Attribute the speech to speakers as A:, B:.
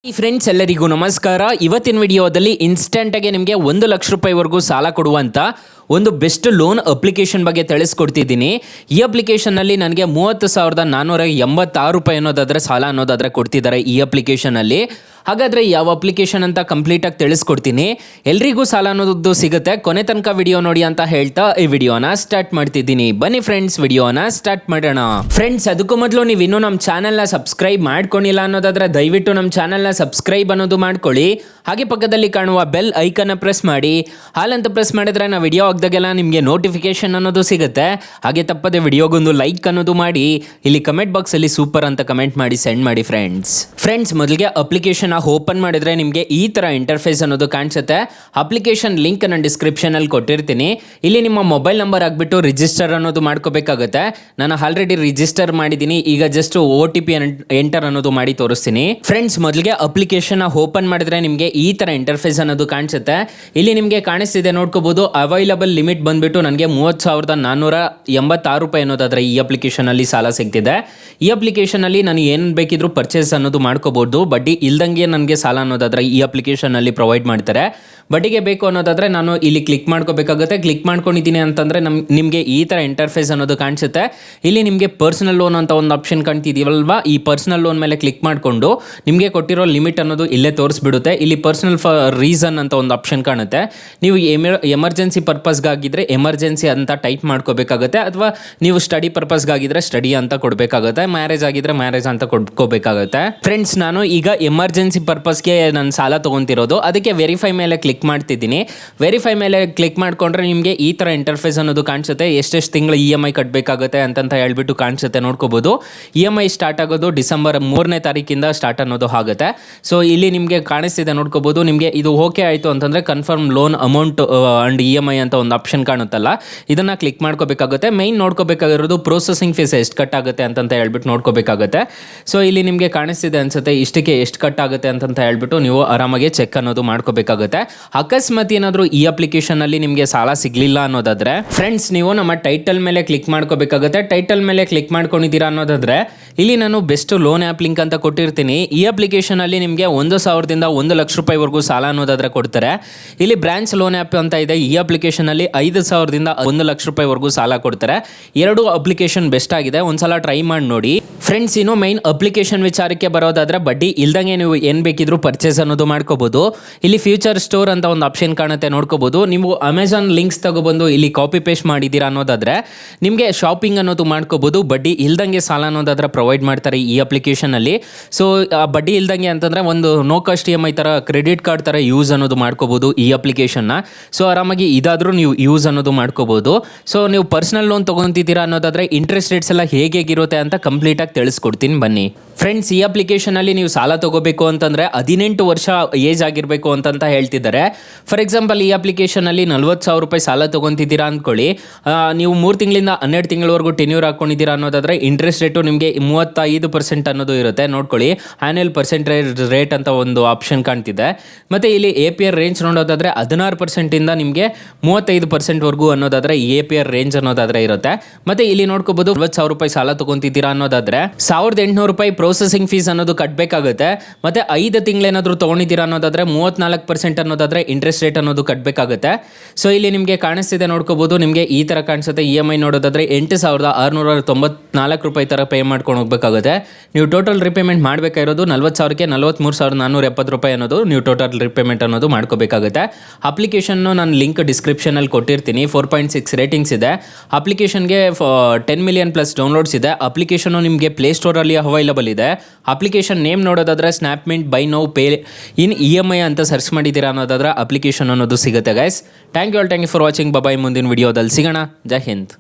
A: ಈ ಫ್ರೆಂಡ್ಸ್ ಎಲ್ಲರಿಗೂ ನಮಸ್ಕಾರ. ಇವತ್ತಿನ ವಿಡಿಯೋದಲ್ಲಿ ಇನ್ಸ್ಟೆಂಟಾಗಿ ನಿಮಗೆ 1,00,000 ರೂಪಾಯಿವರೆಗೂ ಸಾಲ ಕೊಡುವಂಥ ಒಂದು ಬೆಸ್ಟ್ ಲೋನ್ ಅಪ್ಲಿಕೇಶನ್ ಬಗ್ಗೆ ತಿಳಿಸ್ಕೊಡ್ತಿದ್ದೀನಿ. ಈ ಅಪ್ಲಿಕೇಶನಲ್ಲಿ ನನಗೆ 30,486 ರೂಪಾಯಿ ಅನ್ನೋದಾದರೆ ಸಾಲ ಅನ್ನೋದಾದರೆ ಕೊಡ್ತಿದ್ದಾರೆ ಈ ಅಪ್ಲಿಕೇಶನಲ್ಲಿ. ಹಾಗಾದರೆ ಯಾವ ಅಪ್ಲಿಕೇಶನ್ ಅಂತ ಕಂಪ್ಲೀಟಾಗಿ ತಿಳಿಸ್ಕೊಡ್ತೀನಿ. ಎಲ್ರಿಗೂ ಸಾಲ ಅನ್ನೋದು ಸಿಗುತ್ತೆ, ಕೊನೆ ತನಕ ವಿಡಿಯೋ ನೋಡಿ ಅಂತ ಹೇಳ್ತಾ ಈ ವಿಡಿಯೋನ ಸ್ಟಾರ್ಟ್ ಮಾಡ್ತಿದ್ದೀನಿ. ಬನ್ನಿ ಫ್ರೆಂಡ್ಸ್, ವಿಡಿಯೋನ ಸ್ಟಾರ್ಟ್ ಮಾಡೋಣ. ಫ್ರೆಂಡ್ಸ್, ಅದಕ್ಕೂ ಮೊದಲು ನೀವು ಇನ್ನೂ ನಮ್ಮ ಚಾನಲ್ನ ಸಬ್ಸ್ಕ್ರೈಬ್ ಮಾಡ್ಕೊಂಡಿಲ್ಲ ಅನ್ನೋದಾದರೆ ದಯವಿಟ್ಟು ನಮ್ಮ ಚಾನಲ್ನ ಸಬ್ಸ್ಕ್ರೈಬ್ ಅನ್ನೋದು ಮಾಡ್ಕೊಳ್ಳಿ. ಹಾಗೆ ಪಕ್ಕದಲ್ಲಿ ಕಾಣುವ ಬೆಲ್ ಐಕನ್ನ ಪ್ರೆಸ್ ಮಾಡಿ. ಹಾಲಂತ ಪ್ರೆಸ್ ಮಾಡಿದ್ರೆ ನಾವು ವಿಡಿಯೋ ಹಾಕಿದಾಗೆಲ್ಲ ನಿಮಗೆ ನೋಟಿಫಿಕೇಶನ್ ಅನ್ನೋದು ಸಿಗುತ್ತೆ. ಹಾಗೆ ತಪ್ಪದೆ ವಿಡಿಯೋಗೊಂದು ಲೈಕ್ ಅನ್ನೋದು ಮಾಡಿ. ಇಲ್ಲಿ ಕಮೆಂಟ್ ಬಾಕ್ಸಲ್ಲಿ ಸೂಪರ್ ಅಂತ ಕಮೆಂಟ್ ಮಾಡಿ ಸೆಂಡ್ ಮಾಡಿ ಫ್ರೆಂಡ್ಸ್. ಮೊದಲಿಗೆ ಅಪ್ಲಿಕೇಶನ್ ಓಪನ್ ಮಾಡಿದ್ರೆ ನಿಮಗೆ ಈ ತರ ಇಂಟರ್ಫೇಸ್ ಅನ್ನೋದು ಕಾಣಿಸುತ್ತೆ. ಅಪ್ಲಿಕೇಶನ್ ಲಿಂಕ್ ನಾನು ಡಿಸ್ಕ್ರಿಪ್ಷನ್ ಅಲ್ಲಿ ಕೊಟ್ಟಿರ್ತೀನಿ. ಇಲ್ಲಿ ನಿಮ್ಮ ಮೊಬೈಲ್ ನಂಬರ್ ಹಾಕ್ಬಿಟ್ಟು ರಿಜಿಸ್ಟರ್ ಅನ್ನೋದು ಮಾಡ್ಕೋಬೇಕಾಗುತ್ತೆ. ನಾನು ಆಲ್ರೆಡಿ ರಿಜಿಸ್ಟರ್ ಮಾಡಿದ್ದೀನಿ. ಈಗ ಜಸ್ಟ್ OTP ಎಂಟರ್ ಅನ್ನೋದು ಮಾಡಿ ತೋರಿಸ್ತೀನಿ. ಫ್ರೆಂಡ್ಸ್, ಮೊದಲಿಗೆ ಅಪ್ಲಿಕೇಶನ್ ಓಪನ್ ಮಾಡಿದ್ರೆ ನಿಮಗೆ ಈ ತರ ಇಂಟರ್ಫೇಸ್ ಅನ್ನೋದು ಕಾಣಿಸುತ್ತೆ. ಇಲ್ಲಿ ನಿಮಗೆ ಕಾಣಿಸ್ತಿದೆ ನೋಡ್ಕೋಬಹುದು. ಅವೈಲಬಲ್ ಲಿಮಿಟ್ ಬಂದ್ಬಿಟ್ಟು ನನಗೆ 30,486 ರೂಪಾಯಿ ಅನ್ನೋದಾದ್ರೆ ಈ ಅಪ್ಲಿಕೇಶನ್ ಅಲ್ಲಿ ಸಾಲ ಸಿಗ್ತಿದೆ. ಈ ಅಪ್ಲಿಕೇಶನ್ ಅಲ್ಲಿ ನಾನು ಏನ್ ಬೇಕಿದ್ರು ಪರ್ಚೇಸ್ ಅನ್ನೋದು ಮಾಡ್ಕೋಬಹುದು. ಬಡ್ಡಿ ಇಲ್ದಂಗೆ ನನಗೆ ಸಾಲ ಅನ್ನೋದಾದ್ರೆ ಈ ಅಪ್ಲಿಕೇಶನ್ ಅಲ್ಲಿ ಪ್ರೊವೈಡ್ ಮಾಡ್ತಾರೆ. ಬಡ್ಡಿಗೆ ಬೇಕು ಅನ್ನೋದಾದ್ರೆ ನಾನು ಇಲ್ಲಿ ಕ್ಲಿಕ್ ಮಾಡ್ಕೋಬೇಕಾಗುತ್ತೆ. ಕ್ಲಿಕ್ ಮಾಡ್ಕೊಂಡಿದ್ದೀನಿ ಅಂತಂದ್ರೆ ನಿಮಗೆ ಈ ತರ ಇಂಟರ್ಫೇಸ್ ಅನ್ನೋದು ಕಾಣಿಸುತ್ತೆ. ಇಲ್ಲಿ ನಿಮಗೆ ಪರ್ಸನಲ್ ಲೋನ್ ಅಂತ ಒಂದು ಆಪ್ಷನ್ ಕಾಣ್ತಿದೀವಲ್ವಾ, ಈ ಪರ್ಸನಲ್ ಲೋನ್ ಮೇಲೆ ಕ್ಲಿಕ್ ಮಾಡಿಕೊಂಡು ನಿಮಗೆ ಕೊಟ್ಟಿರೋ ಲಿಮಿಟ್ ಅನ್ನೋದು ಇಲ್ಲೇ ತೋರಿಸ್ಬಿಡುತ್ತೆ. ಇಲ್ಲಿ ಪರ್ಸನಲ್ ರೀಸನ್ ಅಂತ ಒಂದು ಆಪ್ಷನ್ ಕಾಣುತ್ತೆ. ನೀವು ಎಮರ್ಜೆನ್ಸಿ ಪರ್ಪಸ್ಗಾಗಿದ್ರೆ ಎಮರ್ಜೆನ್ಸಿ ಅಂತ ಟೈಪ್ ಮಾಡ್ಕೋಬೇಕಾಗುತ್ತೆ, ಅಥವಾ ನೀವು ಸ್ಟಡಿ ಪರ್ಪಸ್ಗಾಗಿದ್ರೆ ಸ್ಟಡಿ ಅಂತ ಕೊಡಬೇಕಾಗುತ್ತೆ, ಮ್ಯಾರೇಜ್ ಆಗಿದ್ರೆ ಮ್ಯಾರೇಜ್ ಅಂತ ಕೊಡ್ಕೋಬೇಕಾಗುತ್ತೆ. ಫ್ರೆಂಡ್ಸ್, ನಾನು ಈಗ ಎಮರ್ಜೆನ್ಸಿ ಪರ್ಪಸ್ಗೆ ನಾನು ಸಾಲ ತೊಗೊತಿರೋದು, ಅದಕ್ಕೆ ವೆರಿಫೈ ಮೇಲೆ ಕ್ಲಿಕ್ ಮಾಡ್ತಿದ್ದೀನಿ. ವೆರಿಫೈ ಮೇಲೆ ಕ್ಲಿಕ್ ಮಾಡ್ಕೊಂಡ್ರೆ ನಿಮಗೆ ಈ ತರ ಇಂಟರ್ಫೇಸ್ ಅನ್ನೋದು ಕಾಣಿಸುತ್ತೆ. ಎಷ್ಟೆಷ್ಟು ತಿಂಗಳು EMI ಕಟ್ಟಬೇಕಾಗುತ್ತೆ ಅಂತ ಹೇಳ್ಬಿಟ್ಟು ಕಾಣಿಸುತ್ತೆ. ನೋಡ್ಕೋಬಹುದು. EMI ಸ್ಟಾರ್ಟ್ ಆಗೋದು ಡಿಸೆಂಬರ್ 3ನೇ ತಾರೀಕಿಂದ ಸ್ಟಾರ್ಟ್ ಅನ್ನೋದು ಆಗುತ್ತೆ. ಸೊ ಇಲ್ಲಿ ನಿಮಗೆ ಕಾಣಿಸ್ತಿದೆ ನೋಡ್ಕೋಬಹುದು. ನಿಮಗೆ ಇದು ಓಕೆ ಆಯಿತು ಅಂತಂದ್ರೆ confirm loan amount and EMI ಅಂತ ಒಂದು ಆಪ್ಷನ್ ಕಾಣುತ್ತಲ್ಲ, ಇದನ್ನ ಕ್ಲಿಕ್ ಮಾಡ್ಕೋಬೇಕಾಗುತ್ತೆ. ಮೈನ್ ನೋಡ್ಕೋಬೇಕಾಗಿರೋದು ಪ್ರೊಸೆಸಿಂಗ್ ಫೀಸ್ ಎಷ್ಟು ಕಟ್ ಆಗುತ್ತೆ ಅಂತ ಹೇಳ್ಬಿಟ್ಟು ನೋಡ್ಕೋಬೇಕಾಗುತ್ತೆ. ಸೊ ಇಲ್ಲಿ ನಿಮಗೆ ಕಾಣಿಸ್ತಿದೆ ಅನ್ಸುತ್ತೆ, ಇಷ್ಟಕ್ಕೆ ಎಷ್ಟು ಕಟ್ ಆಗುತ್ತೆ ಅಂತ ಹೇಳ್ಬಿಟ್ಟು ನೀವು ಆರಾಮಾಗಿ ಚೆಕ್ ಅನ್ನೋದು ಮಾಡ್ಕೋಬೇಕಾಗುತ್ತೆ. ಅಕಸ್ಮಾತ್ ಏನಾದರೂ ಈ ಅಪ್ಲಿಕೇಶನ್ ಅಲ್ಲಿ ನಿಮಗೆ ಸಾಲ ಸಿಗ್ಲಿಲ್ಲ ಅನ್ನೋದಾದ್ರೆ ಫ್ರೆಂಡ್ಸ್, ನೀವು ನಮ್ಮ ಟೈಟಲ್ ಮೇಲೆ ಕ್ಲಿಕ್ ಮಾಡ್ಕೋಬೇಕಾಗುತ್ತೆ. ಟೈಟಲ್ ಮೇಲೆ ಕ್ಲಿಕ್ ಮಾಡ್ಕೊಂಡಿದ್ದೀರಾ ಅನ್ನೋದಾದ್ರೆ ಇಲ್ಲಿ ನಾನು ಬೆಸ್ಟ್ ಲೋನ್ ಆ್ಯಪ್ ಲಿಂಕ್ ಅಂತ ಕೊಟ್ಟಿರ್ತೀನಿ. ಈ ಅಪ್ಲಿಕೇಶನ್ ಅಲ್ಲಿ ನಿಮಗೆ 1,000ದಿಂದ 1,00,000 ರೂಪಾಯಿವರೆಗೂ ಸಾಲ ಅನ್ನೋದಾದ್ರೆ ಕೊಡ್ತಾರೆ. ಇಲ್ಲಿ ಬ್ರಾಂಚ್ ಲೋನ್ ಆ್ಯಪ್ ಅಂತ ಇದೆ. ಈ ಅಪ್ಲಿಕೇಶನ್ ಅಲ್ಲಿ 5,000ದಿಂದ 1,00,000 ರೂಪಾಯಿವರೆಗೂ ಸಾಲ ಕೊಡ್ತಾರೆ. ಎರಡು ಅಪ್ಲಿಕೇಶನ್ ಬೆಸ್ಟ್ ಆಗಿದೆ, ಒಂದ್ಸಲ ಟ್ರೈ ಮಾಡಿ ನೋಡಿ. ಫ್ರೆಂಡ್ಸ್, ಇನ್ನು ಮೈನ್ ಅಪ್ಲಿಕೇಶನ್ ವಿಚಾರಕ್ಕೆ ಬರೋದಾದ್ರೆ ಬಡ್ಡಿ ಇಲ್ದಂಗೆ ನೀವು ಏನ್ ಬೇಕಿದ್ರು ಪರ್ಚೇಸ್ ಅನ್ನೋದು ಮಾಡ್ಕೋಬಹುದು. ಇಲ್ಲಿ ಫ್ಯೂಚರ್ ಸ್ಟೋರ್ ಅಂತ ಒಂದು ಆಪ್ಷನ್ ಕಾಣುತ್ತೆ ನೋಡ್ಕೋಬಹುದು. ನೀವು ಅಮೆಝಾನ್ ಲಿಂಕ್ಸ್ ತಗೋಬಂದು ಇಲ್ಲಿ ಕಾಪಿ ಪೇಸ್ಟ್ ಮಾಡಿದ್ದೀರಾ ಅನ್ನೋದಾದ್ರೆ ನಿಮಗೆ ಶಾಪಿಂಗ್ ಅನ್ನೋದು ಮಾಡ್ಕೋಬಹುದು. ಬಡ್ಡಿ ಇಲ್ದಂಗೆ ಸಾಲ ಅನ್ನೋದಾದ್ರೆ ಪ್ರೊವೈಡ್ ಮಾಡ್ತಾರೆ ಈ ಅಪ್ಲಿಕೇಶನ್ ಅಲ್ಲಿ. ಸೊ ಬಡ್ಡಿ ಇಲ್ದಂಗೆ ಅಂತಂದ್ರೆ ಒಂದು ನೋ ಕಾಸ್ಟ್ EMI ತರ ಕ್ರೆಡಿಟ್ ಕಾರ್ಡ್ ತರ ಯೂಸ್ ಅನ್ನೋದು ಮಾಡ್ಕೋಬಹುದು ಈ ಅಪ್ಲಿಕೇಶನ್ನ. ಸೊ ಆರಾಮಾಗಿ ಇದಾದ್ರೂ ನೀವು ಯೂಸ್ ಅನ್ನೋದು ಮಾಡ್ಕೋಬಹುದು. ಸೊ ನೀವು ಪರ್ಸನಲ್ ಲೋನ್ ತಗೊಂತಿದ್ದೀರಾ ಅನ್ನೋದಾದ್ರೆ ಇಂಟ್ರೆಸ್ಟ್ ರೇಟ್ಸ್ ಎಲ್ಲ ಹೇಗಿರುತ್ತೆ ಅಂತ ಕಂಪ್ಲೀಟ್ ಆಗಿ ತಿಳಿಸ್ಕೊಡ್ತೀನಿ ಬನ್ನಿ. ಫ್ರೆಂಡ್ಸ್, ಈ ಅಪ್ಲಿಕೇಶನ್ ಅಲ್ಲಿ ನೀವು ಸಾಲ ತಗೋಬೇಕು ಅಂತಂದ್ರೆ 18 ವರ್ಷ ಏಜ್ ಆಗಿರಬೇಕು ಅಂತ ಹೇಳ್ತಿದ್ದಾರೆ. ಫಾರ್ ಎಕ್ಸಾಂಪಲ್, ಈ ಅಪ್ಲಿಕೇಶನ್ ಅಲ್ಲಿ 40,000 ರೂಪಾಯಿ ಸಾಲ ತಗೊಂತಿದ್ದೀರಾ ಅಂದ್ಕೊಳ್ಳಿ. ನೀವು 3 ತಿಂಗಳಿಂದ 12 ತಿಂಗಳವರೆಗೂ ಟೆನ್ಯೂರ್ ಹಾಕೊಂಡಿದ್ದೀರಾ ಅನ್ನೋದಾದ್ರೆ ಇಂಟ್ರೆಸ್ಟ್ ರೇಟು ನಿಮಗೆ 35% ಅನ್ನೋದು ಇರುತ್ತೆ. ನೋಡ್ಕೊಳ್ಳಿ, ಆನ್ಯುವಲ್ ಪರ್ಸೆಂಟೇಜ್ ರೇಟ್ ಅಂತ ಒಂದು ಆಪ್ಷನ್ ಕಾಣ್ತಿದೆ. ಮತ್ತೆ ಇಲ್ಲಿ APR ರೇಂಜ್ ನೋಡೋದಾದ್ರೆ 16% ಇಂದ ನಿಮಗೆ 35% ವರೆಗೂ ಅನ್ನೋದಾದ್ರೆ APR ರೇಂಜ್ ಅನ್ನೋದಾದ್ರೆ ಇರುತ್ತೆ. ಮತ್ತೆ ಇಲ್ಲಿ ನೋಡ್ಕೋಬಹುದು 40,000 ರೂಪಾಯಿ ಸಾಲ ತಗೊಂತಿದ್ದೀರಾ ಅನ್ನೋದಾದ್ರೆ 1,800 ರೂಪಾಯಿ ಪ್ರೊಸೆಸಿಂಗ್ ಫೀಸ್ ಅನ್ನೋದು ಕಟ್ಟಬೇಕಾಗುತ್ತೆ. ಮತ್ತೆ 5 ತಿಂಗಳೇನಾದ್ರೂ ತಗೊಂಡಿದ್ದೀರಾ ಅನ್ನೋದಾದ್ರೆ 34% ಅನ್ನೋದಾದ್ರೆ ಇಂಟ್ರೆಸ್ಟ್ ರೇಟ್ ಅನ್ನೋದು ಕಟ್ಟಬೇಕಾಗುತ್ತೆ. ಸೊ ಇಲ್ಲಿ ನಿಮಗೆ ಕಾಣಿಸ್ತಿದೆ ನೋಡ್ಕೋಬಹುದು. ನಿಮಗೆ ಈ ತರ ಕಾಣಿಸುತ್ತೆ. EMI ನೋಡೋದಾದ್ರೆ 8,694 ರೂಪಾಯಿ ತರ ಪೇ ಮಾಡ್ಕೊಂಡು ಹೋಗ್ಬೇಕಾಗುತ್ತೆ. ನೀವು ಟೋಟಲ್ ರಿಪೇಮೆಂಟ್ ಮಾಡಬೇಕಾಗಿರೋದು 40,000ಕ್ಕೆ 43,470 ರೂಪಾಯಿ ಅನ್ನೋದು ನೀವು ಟೋಟಲ್ ರಿಪೇಮೆಂಟ್ ಅನ್ನೋದು ಮಾಡ್ಕೋಬೇಕಾಗುತ್ತೆ. ಅಪ್ಲಿಕೇಶನ್ ನಾನು ಲಿಂಕ್ ಡಿಸ್ಕ್ರಿಪ್ಷನ್ ಅಲ್ಲಿ ಕೊಟ್ಟಿರ್ತೀನಿ. 4.6 ರೇಟಿಂಗ್ಸ್ ಇದೆ. ಅಪ್ಲಿಕೇಶನ್ಗೆ 10 ಮಿಲಿಯನ್ ಪ್ಲಸ್ ಡೌನ್ಲೋಡ್ಸ್ ಇದೆ. ಅಪ್ಲಿಕೇಶನ್ ನಿಮಗೆ ಪ್ಲೇ ಸ್ಟೋರ್ ಅಲ್ಲಿ ಅವೈಲಬಲ್ ಇದೆ. ಅಪ್ಲಿಕೇಶನ್ ನೇಮ್ ನೋಡೋದಾದ್ರೆ Snapmint buy now pay in EMI ಅಂತ ಸರ್ಚ್ ಮಾಡಿದ್ದೀರಾ ಅನ್ನೋದಾದ್ರೆ ಅಪ್ಲಿಕೇಶನ್ ಅನ್ನೋದು ಸಿಗುತ್ತೆ guys. Thank you for watching. Bye. ಮುಂದಿನ ವಿಡಿಯೋದಲ್ಲಿ ಸಿಗೋಣ. ಜೈ ಹಿಂದ್.